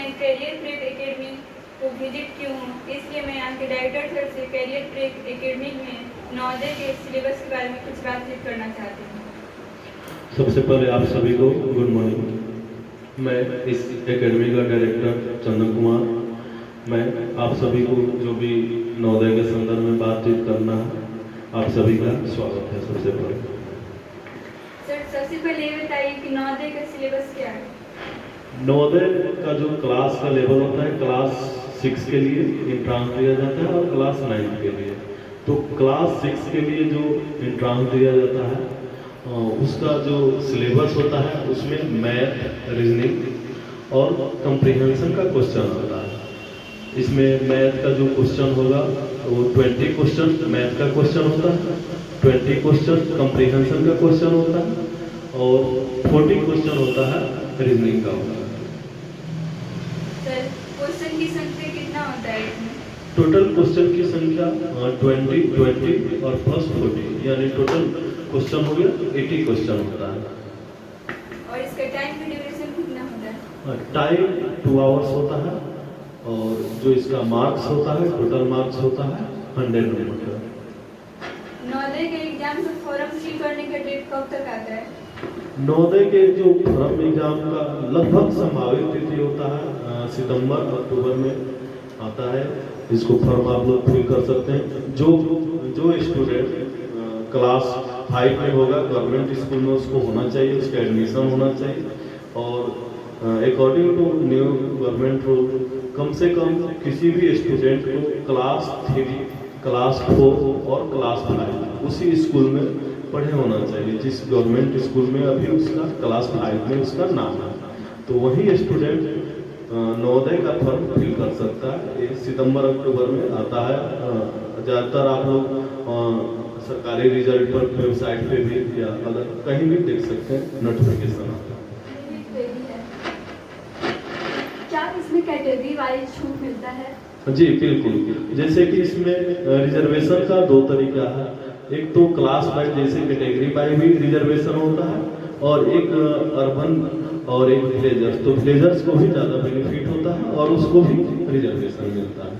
मैं career prep academy को visit की हूँ, इसलिए मैं यहाँ के डायरेक्टर सर से कैरियर प्रेप एकेडमी में नवोदय के सिलेबस के बारे में कुछ बातचीत करना चाहती हूँ। सबसे पहले आप सभी को गुड मॉर्निंग। मैं इस एकेडमी का डायरेक्टर चंदन कुमार। मैं आप सभी को जो भी नवोदय के संदर्भ में बातचीत करना है, आप सभी का स्वागत है। सबसे पहले सर, सबसे पहले ये बताइए कि नवोदय का सिलेबस क्या है। नवोदय का जो क्लास का लेवल होता है, क्लास 6 के लिए इंट्रांस दिया जाता है और क्लास 9 के लिए। तो क्लास 6 के लिए जो इंट्रांस दिया जाता है उसका जो सिलेबस होता है उसमें मैथ, रीजनिंग और कंप्रीहेंशन का क्वेश्चन होता है। इसमें मैथ का जो क्वेश्चन होगा वो 20 क्वेश्चन मैथ का क्वेश्चन होता है, 20 क्वेश्चन कंप्रीहेंशन का क्वेश्चन होता है और 40 क्वेश्चन होता है रीजनिंग का होता है। सर, क्वेश्चन की संख्या कितना होता है इसमें? टोटल क्वेश्चन की संख्या 20 और प्लस 40 यानी टोटल क्वेश्चन हो गया 80 क्वेश्चन होता है। और इसका टाइम का ड्यूरेशन कितना होता है? टाइम 2 आवर्स होता है और जो इसका मार्क्स होता है, टोटल मार्क्स होता है 100 नंबर का। नवोदय के एग्जाम का फॉर्म फिल करने का डेट कब तक आता है? नवोदय के जो फॉर्म एग्जाम का लगभग संभावित तिथि होता है सितंबर अक्टूबर में आता है। इसको फॉर्म आप लोग फिल कर सकते हैं। जो स्टूडेंट क्लास 5 में होगा गवर्नमेंट स्कूल में उसको होना चाहिए, उसका एडमिशन होना चाहिए और according to new government rule कम से कम किसी भी स्टूडेंट को क्लास 3, क्लास 4 और क्लास 5 उसी स्कूल में पढ़े होना चाहिए जिस गवर्नमेंट स्कूल में अभी उसका क्लास 5 में उसका नाम है। तो वही स्टूडेंट नवोदय का फॉर्म फिल कर सकता है। ये सितंबर अक्टूबर में आता है। ज़्यादातर आप लोग सरकारी रिजल्ट पर वेबसाइट पे भी या अगर कहीं भी देख सकते हैं, नोटिफिकेशन आता है। क्या इसमें कैटेगरी वाइज छूट मिलता है? जी बिल्कुल। जैसे कि इसमें रिजर्वेशन का 2 तरीका है। एक तो क्लास वाइज जैसे कैटेगरी वाइज भी रिजर्वेशन होता है और एक अर्बन और एक विलेजर्स। तो विलेजर्स को भी ज़्यादा बेनिफिट होता है और उसको भी रिजर्वेशन मिलता है।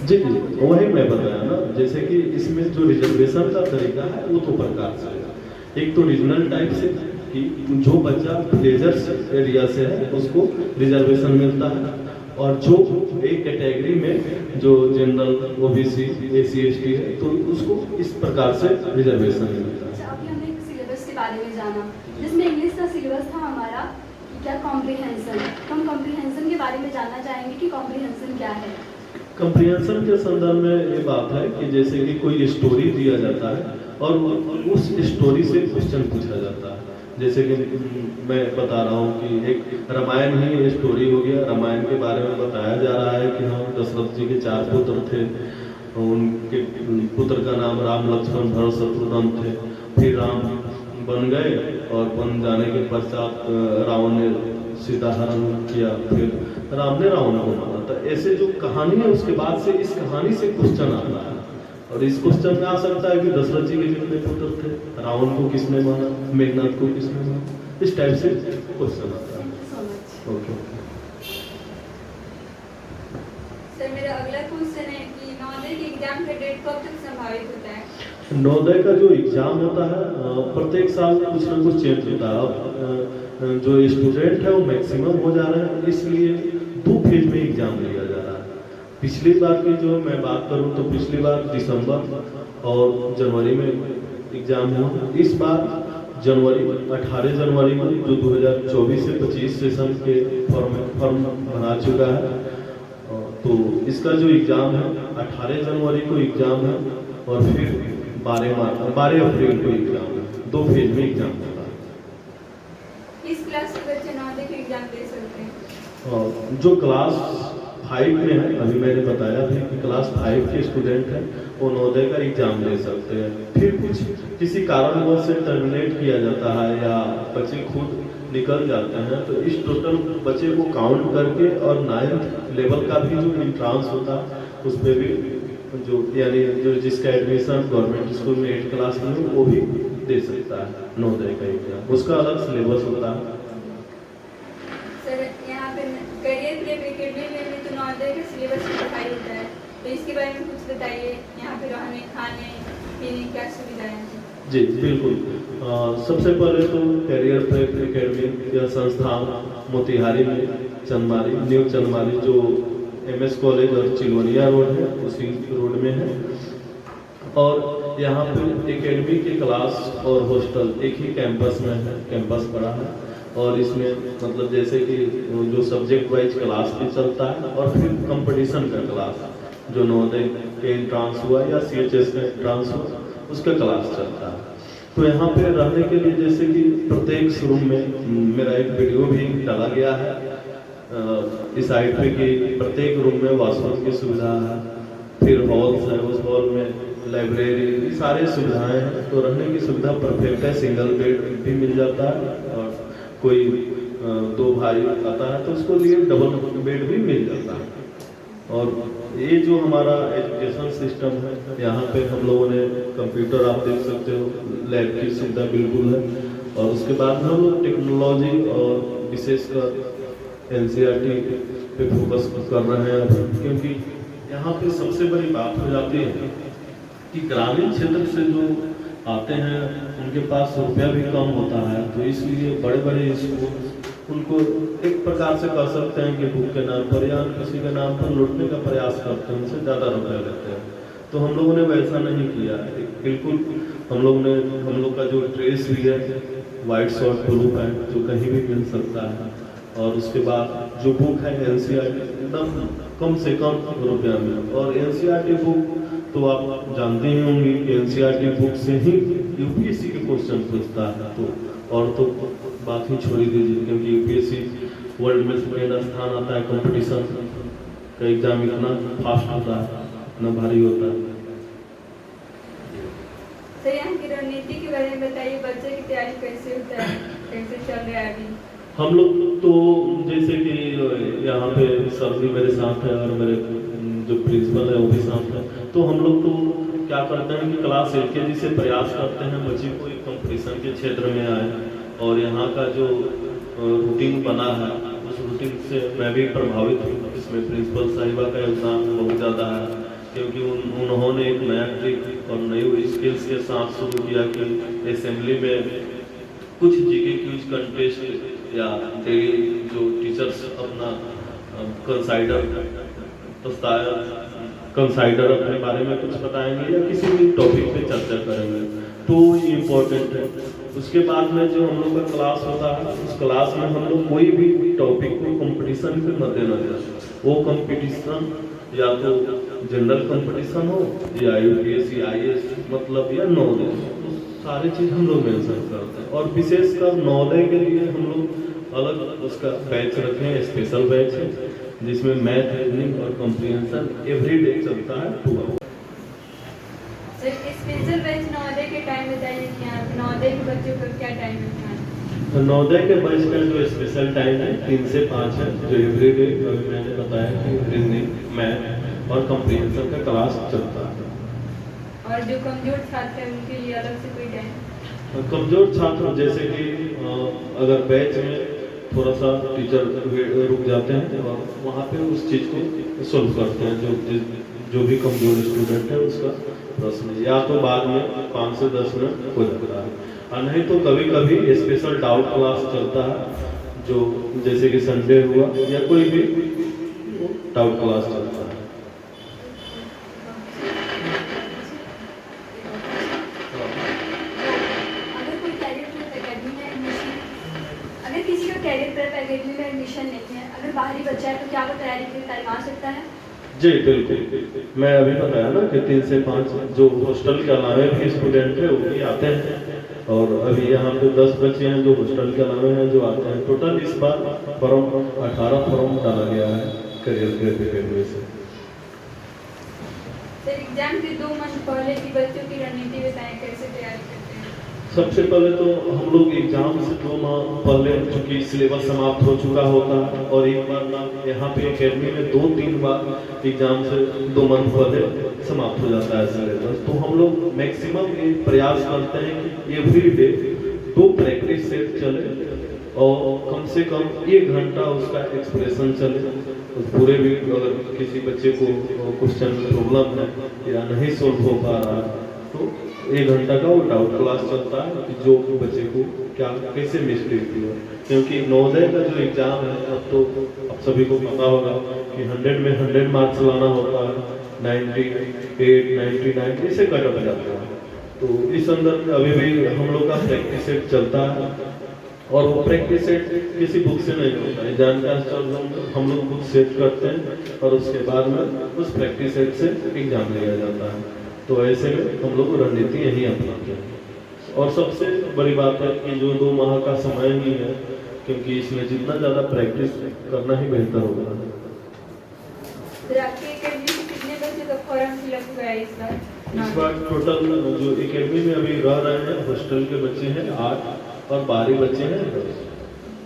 जी जी, वही मैं बताया ना। जैसे कि इसमें जो रिजर्वेशन का तरीका है वो 2 प्रकार से है। एक तो रीजनल टाइप से कि जो बच्चा विलेजर्स एरिया से है उसको रिजर्वेशन मिलता है और जो एक कैटेगरी में जो जनरल, ओबीसी, एसी, एसटी है तो उसको इस प्रकार से रिजर्वेशन मिलता है। अभी हमने सिलेबस के बारे में जाना, जिसमें इंग्लिश का सिलेबस था हमारा, क्या कॉम्प्रिहेंशन। तो हम कॉम्प्रिहेंशन के बारे में जानना चाहेंगे कि कॉम्प्रिहेंशन क्या है। कॉम्प्रिहेंशन के संदर्भ में ये बात है कि जैसे कि कोई स्टोरी दिया जाता है और उस स्टोरी से क्वेश्चन पूछा जाता है। जैसे कि मैं बता रहा हूँ कि एक रामायण ही स्टोरी हो गया। रामायण के बारे में बताया जा रहा है कि हाँ, दशरथ जी के 4 पुत्र थे। उनके पुत्र का नाम राम, लक्ष्मण, भरत, शत्रुघ्न थे। फिर राम बन गए और बन जाने के पश्चात रावण ने सीता हरण किया, फिर राम ने रावण को मारा। तो ऐसे जो कहानी है उसके बाद से इस कहानी से क्वेश्चन आता है और इस क्वेश्चन में आ सकता है कि दशरथ जी के कितने पुत्र थे, रावण को किसने मारा, मेघनाथ को किसने मारा, इस टाइप से क्वेश्चन आता है। ओके सर, मेरा अगला क्वेश्चन है कि नवोदय के एग्जाम का डेट कब तक संभावित होता है? नवोदय का जो एग्जाम होता है प्रत्येक साल कुछ ना कुछ चेंज होता है। जो स्टूडेंट है वो मैक्सिमम हो जा रहा है, इसलिए 2 फेज में एग्जाम लिया जा रहा है। पिछली बार की जो मैं बात करूं तो पिछली बार दिसंबर और जनवरी में एग्जाम हुआ। इस बार जनवरी 18 जनवरी को जो 2024 से 25 सेशन के फॉर्म भरा चुका है। तो इसका जो एग्ज़ाम है 18 जनवरी को एग्ज़ाम है और फिर 12 अप्रैल को एग्ज़ाम है। 2 फेज में एग्ज़ाम होगा। इस क्लास के बच्चे नवोदय के एग्जाम दे सकते हैं? जो क्लास 5 में है, अभी मैंने बताया था कि क्लास 5 के स्टूडेंट हैं वो नवोदय का एग्ज़ाम दे सकते हैं। फिर कुछ किसी कारणवश से टर्मिनेट किया जाता है या बच्चे खुद निकल जाते हैं तो इस टोटल बच्चे को काउंट करके और 9th लेवल का भी जो इंट्रांस होता है उस पर भी जो यानी जो जिसका एडमिशन गवर्नमेंट स्कूल में 8th क्लास में वो भी दे सकता है नवोदय का एग्जाम। उसका अलग सिलेबस होता है। सिलेबस की पढ़ाई होता है, तो इसके बारे में कुछ बताइए। यहाँ पे रहने खाने पीने की क्या सुविधाएं हैं? जी बिल्कुल। सबसे पहले तो कैरियर प्रेप एकेडमी या संस्थान मोतिहारी में चंदमारी, न्यू चंदमारी, जो MS कॉलेज और चिलवनिया रोड है उसी रोड में है। और यहाँ पे एकेडमी की क्लास और हॉस्टल एक ही कैंपस में है, कैंपस बड़ा है। और इसमें मतलब जैसे कि जो सब्जेक्ट वाइज क्लास भी चलता है और फिर कंपटीशन का क्लास, जो नवोदय के एंट्रांस हुआ या CHS का एंट्रांस हुआ उसका क्लास चलता है। तो यहाँ पे रहने के लिए जैसे कि प्रत्येक रूम में मेरा एक वीडियो भी डाला गया है इस साइट पे कि प्रत्येक रूम में वॉशरूम की सुविधा है, फिर हॉल्स है, उस हॉल में लाइब्रेरी, सारे सुविधाएं हैं। तो रहने की सुविधा परफेक्ट है। सिंगल बेड भी मिल जाता है और कोई 2 भाई आता है तो उसको लिए डबल बेड भी मिल जाता है। और ये जो हमारा एजुकेशन सिस्टम है, यहाँ पे हम लोगों ने कंप्यूटर आप देख सकते हो, लैब की सुविधा बिल्कुल है। और उसके बाद हम लोग टेक्नोलॉजी और विशेषकर NCERT पे फोकस कर रहे हैं, क्योंकि यहाँ पे सबसे बड़ी बात हो जाती है कि ग्रामीण क्षेत्र से जो आते हैं उनके पास रुपया भी कम होता है, तो इसलिए बड़े बड़े स्कूल उनको एक प्रकार से कह सकते हैं कि बुक के नाम पर या किसी के नाम पर लूटने का प्रयास करते हैं, उनसे ज़्यादा रुपया लेते हैं। तो हम लोगों ने वैसा नहीं किया है। बिल्कुल हम लोग का जो ड्रेस भी है, वाइट शर्ट ब्लू पैंट, जो कहीं भी मिल सकता है। और उसके बाद जो बुक है NCERT एकदम कम से कम रुपया में। और NCERT बुक तो आप जानते ही होंगे कि NCERT बुक से ही UPSC के क्वेश्चन पूछता है। तो और तो बात ही छोड़ दीजिए, क्योंकि UPSC वर्ल्ड में सेकेंड स्थान आता है। कंपटीशन का एग्जाम इतना फास्ट होता है, इतना भारी होता है। सर, यहाँ की रणनीति के बारे में बताइए। बच्चे की तैयारी कैसे होता है, कैसे चल रहा है अभी? हम लोग तो जैसे कि यहाँ पे सर भी मेरे साथ है और मेरे जो प्रिंसिपल है वो भी साथ है। तो हम लोग तो क्या करते हैं कि क्लास LKG से प्रयास करते हैं बच्चे को एक कंपटीशन के क्षेत्र में आए। और यहाँ का जो रूटीन बना है उस रूटीन से मैं भी प्रभावित हूँ। इसमें प्रिंसिपल साहिबा का योगदान बहुत ज़्यादा है, क्योंकि उन्होंने एक नया ट्रिक और नई स्किल्स के साथ शुरू किया कि असेंबली में कुछ GK क्यूज कंटेस्ट या डेली जो टीचर्स अपना कंसाइडर अपने बारे में कुछ बताएंगे या किसी भी टॉपिक पे चर्चा करेंगे, तो ये इम्पोर्टेंट है। उसके बाद में जो हम लोग का क्लास होता है, उस क्लास में हम लोग कोई भी टॉपिक को कंपटीशन के मद्देनजर, वो कंपटीशन या तो जनरल कंपटीशन हो या UPSC IAS मतलब या नवोदय, सारी चीज़ हम लोग मेंशन करते हैं। और विशेषकर नवोदय के लिए हम लोग अलग उसका बैच रखे हैं, स्पेशल बैच है जिसमें मैथ, रीजनिंग और कॉम्प्रिहेंशन एवरीडे चलता है 2 hour. Sir, special batch Navodaya के टाइम बताइए कि यहाँ नवोदय के बच्चों का क्या टाइम है? नवोदय के बैच का जो स्पेशल टाइम है 3 से 5 है, जो एवरीडे मैंने बताया कि रीजनिंग, मैथ और कॉम्प्रिहेंशन का क्लास चलता है। और जो कमजोर छात्र हैं उनके लिए अलग से कोई टाइम? कमजोर छात्र जैसे कि अगर बैच में थोड़ा सा टीचर रुक जाते हैं और वहाँ पे उस चीज़ को सॉल्व करते हैं, जो भी कमजोर स्टूडेंट है उसका प्रश्न या तो बाद में 5 से 10 मिनट हो जाता है, और नहीं तो कभी कभी स्पेशल डाउट क्लास चलता है, जो जैसे कि संडे हुआ या कोई भी डाउट क्लास चलता है। कैरियर प्रेप एकेडमी में एडमिशन नहीं है, अगर बाहरी बच्चा है तो क्या वो तैयारी के लिए टाइम आ सकता है? जी बिल्कुल, मैं अभी बताया ना कि 3 से 5 जो हॉस्टल के अलावे भी स्टूडेंट है वो भी आते हैं। और अभी यहाँ पे 10 बच्चे हैं जो हॉस्टल के अलावे हैं जो आते हैं। टोटल इस बार 18 फॉर्म डाला गया है कैरियर प्रेप एकेडमी से। सर, एग्जाम के 2 मंथ पहले की बच्चों की रणनीति बताएं, कैसे तैयारी करते हैं? सबसे पहले तो हम लोग एग्जाम से 2 माह पहले, चूँकि सिलेबस समाप्त हो चुका होता है और एक बार ना यहाँ पे एकेडमी में 2-3 बार एग्जाम से 2 मंथ पहले समाप्त हो जाता है सिलेबस। तो हम लोग मैक्सिमम प्रयास करते हैं कि एवरीडे 2 प्रैक्टिस सेट चले और कम से कम 1 घंटा उसका एक्सप्रेशन चले। उस पूरे भी अगर किसी बच्चे को क्वेश्चन में प्रॉब्लम है या नहीं सोल्व हो पा रहा तो 1 घंटा का वो डाउट क्लास चलता है कि जो बच्चे को क्या कैसे मिस्टेक हुआ। क्योंकि नवोदय का जो एग्ज़ाम है अब सभी को पता होगा कि 100 में 100 मार्क्स लाना होता है, 98, 99 ऐसे कट ऑफ जाता है। तो इस अंदर में अभी भी हम लोग का प्रैक्टिस सेट चलता है और वो प्रैक्टिस सेट किसी बुक से नहीं होता है, जानकार हम लोग बुक सेट करते हैं और उसके बाद में उस प्रैक्टिस सेट से एग्जाम लिया जाता है। तो ऐसे में हम लोग रणनीति यही अपनाते हैं। और सबसे बड़ी बात है कि जो 2 माह का समय ही है, क्योंकि इसमें जितना ज़्यादा प्रैक्टिस करना ही बेहतर होगा। आपकी एकेडमी में कितने बच्चे का फॉर्म फिलअप हुआ है इस बार? इस बार टोटल जो एकेडमी में अभी रह रहे हैं हॉस्टल के बच्चे हैं 8 और बाहरी बच्चे हैं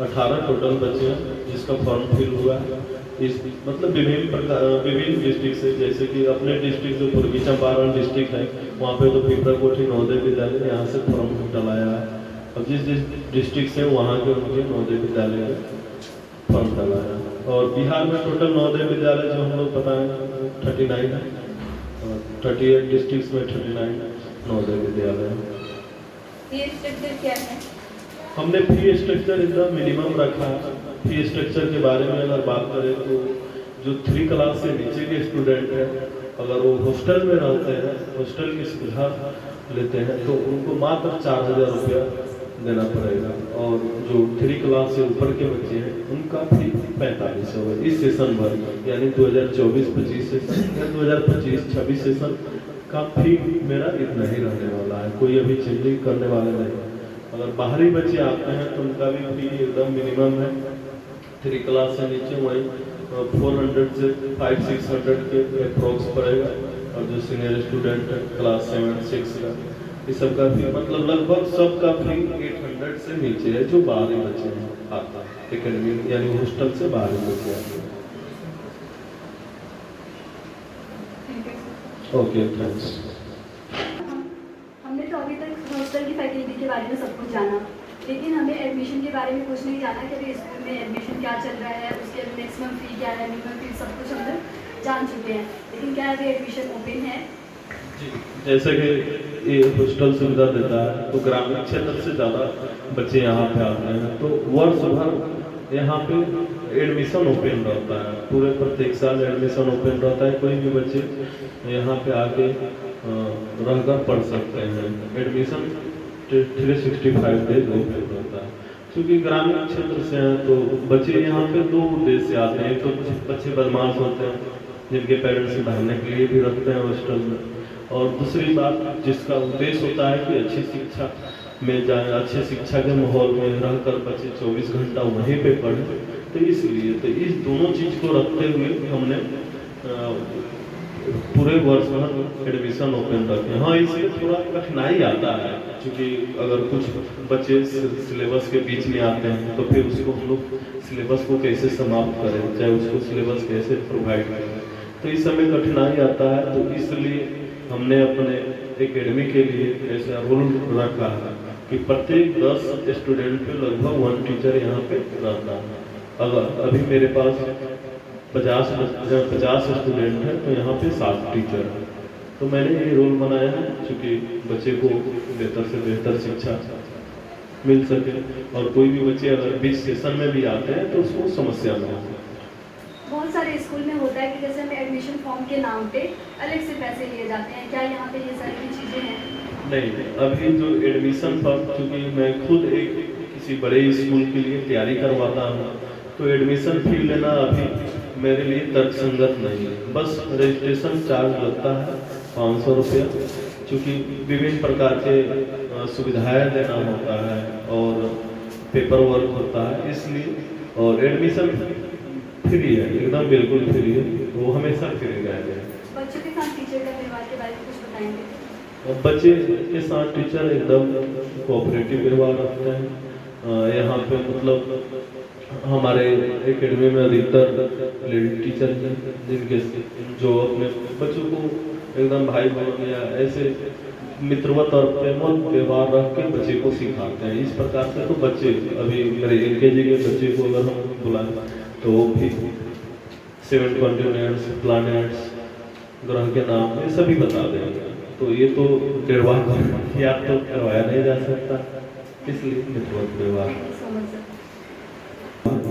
18 टोटल बच्चे हैं जिसका फॉर्म फिल हुआ है। इस मतलब विभिन्न डिस्ट्रिक्ट से, जैसे कि अपने डिस्ट्रिक्ट जो पूर्वी चंपारण डिस्ट्रिक्ट है वहाँ पे तो पिपराकोठी नवोदय विद्यालय यहाँ से फॉर्म डलाया है। अब जिस डिस्ट्रिक्ट से वहाँ के उनके नवोदय विद्यालय में फॉर्म डलाया है। और बिहार में टोटल नवोदय विद्यालय जो हम लोग पता है 39 है और 38 डिस्ट्रिक्ट में 39 नवोदय विद्यालय है। ये स्ट्रक्चर क्या है? हमने फी स्ट्रक्चर एकदम मिनिमम रखा है। फी स्ट्रक्चर के बारे में अगर बात करें तो जो 3 क्लास से नीचे के स्टूडेंट हैं अगर वो हॉस्टल में रहते हैं, हॉस्टल की सुविधा लेते हैं तो उनको मात्र 4000 रुपया देना पड़ेगा। और जो 3 क्लास से ऊपर के बच्चे हैं उनका फी 4500 है इस सेशन भर, यानी 2024-25 सेशन या 2025-26 सेशन का फी मेरा इतना ही रहने वाला है। कोई अभी चेंजिंग करने वाले नहीं। अगर बाहरी बच्चे आते हैं तो उनका भी फी एकदम मिनिमम है। 3 क्लास से नीचे वही 400 से 500-600 के अप्रोक्स पड़ेगा। और जो सीनियर स्टूडेंट है क्लास 7-6 का ये सब का फी मतलब लगभग सबका फी 800 से नीचे है जो बाहरी बच्चे हैं आता है एकेडमी यानी हॉस्टल से बाहरी बच्चे आते हैं। Okay thanks. हमने तो अभी तक हॉस्टल की फैकल्टी के बारे में सब कुछ जाना, लेकिन हमें एडमिशन के बारे में कुछ नहीं जाना कि अभी स्कूल में एडमिशन क्या चल रहा है, उसके मैक्सिमम फ़ी क्या है, मिनिमम फ़ी, सब कुछ हम लोग जान चुके हैं। लेकिन क्या अभी एडमिशन ओपन है? जी, जैसे कि ये हॉस्टल सुविधा देता है तो ग्रामीण क्षेत्र से ज़्यादा बच्चे यहाँ पे आते हैं तो वर्ष भर यहाँ पे एडमिशन ओपन रहता है। पूरे प्रत्येक साल एडमिशन ओपन रहता है। कोई भी बच्चे यहाँ पे आके रहकर पढ़ सकते हैं। एडमिशन 365 डेज ओपन रहता है। क्योंकि ग्रामीण क्षेत्र से हैं तो बच्चे यहाँ पे 2 उद्देश्य से आते हैं। तो कुछ बच्चे बदमाश होते हैं जिनके पेरेंट्स सुधारने के लिए भी रखते हैं हॉस्टल में, और दूसरी बात जिसका उद्देश्य होता है कि अच्छी शिक्षा में जाए, अच्छे शिक्षा के माहौल में रहकर बच्चे 24 घंटा वहीं पे पढ़ें। तो इसलिए तो इस दोनों चीज़ को रखते हुए हमने पूरे वर्ष भर एडमिशन ओपन रखे। हाँ, इसमें थोड़ा कठिनाई आता है क्योंकि अगर कुछ बच्चे सिलेबस के बीच में आते हैं तो फिर उसको हम लोग सिलेबस को कैसे समाप्त करें, चाहे उसको सिलेबस कैसे प्रोवाइड करें, तो इस समय कठिनाई आता है। तो इसलिए हमने अपने एकेडमी के लिए ऐसा रूल रखा है कि प्रत्येक 10 स्टूडेंट पे लगभग 1 टीचर यहाँ पे रहता है। अगर अभी मेरे पास 50 स्टूडेंट हैं तो यहाँ पे 7 टीचर हैं। तो मैंने ये रूल बनाया है क्योंकि बच्चे को बेहतर से बेहतर शिक्षा मिल सके और कोई भी बच्चे अगर बीच सेशन में भी आते हैं तो उसको समस्या ना हो। बहुत सारे स्कूल में होता है कि जैसे हमें एडमिशन फॉर्म के नाम पे अलग से पैसे लिए जाते हैं, क्या यहाँ पे ये सारी चीज़ें हैं? नहीं, अभी जो एडमिशन फॉर्म, क्योंकि मैं खुद एक किसी बड़े स्कूल के लिए तैयारी करवाता हूँ तो एडमिशन फी लेना अभी मेरे लिए तर्कसंगत नहीं है। बस रजिस्ट्रेशन चार्ज लगता है 500 रुपया, क्योंकि विभिन्न प्रकार के सुविधाएं देना होता है और पेपर वर्क होता है इसलिए। और एडमिशन फ्री है, एकदम बिल्कुल फ्री है, वो हमेशा फ्री रहेगा। बच्चों के साथ टीचर का व्यवहार के बारे में कुछ बताएंगे? और बच्चे के साथ टीचर एकदम कोऑपरेटिव व्यवहार रखते हैं। यहाँ पे मतलब हमारे एकेडमी में अधिकतर लेडी टीचर हैं जिनके जो अपने बच्चों को एकदम भाई बहन या ऐसे मित्रवत और प्रेमल व्यवहार रख के बच्चे को सिखाते हैं। इस प्रकार से तो बच्चे अभी मेरे LKG के बच्चे को अगर हम बुलाएं तो वो भी 7 कॉन्टिनेंट्स, प्लैनेट्स, ग्रह के नाम ये सभी बता देंगे। तो ये तो निर्वाह याद तो करवाया नहीं जा सकता, इसलिए मित्रवत व्यवहार। Thank you so much sir.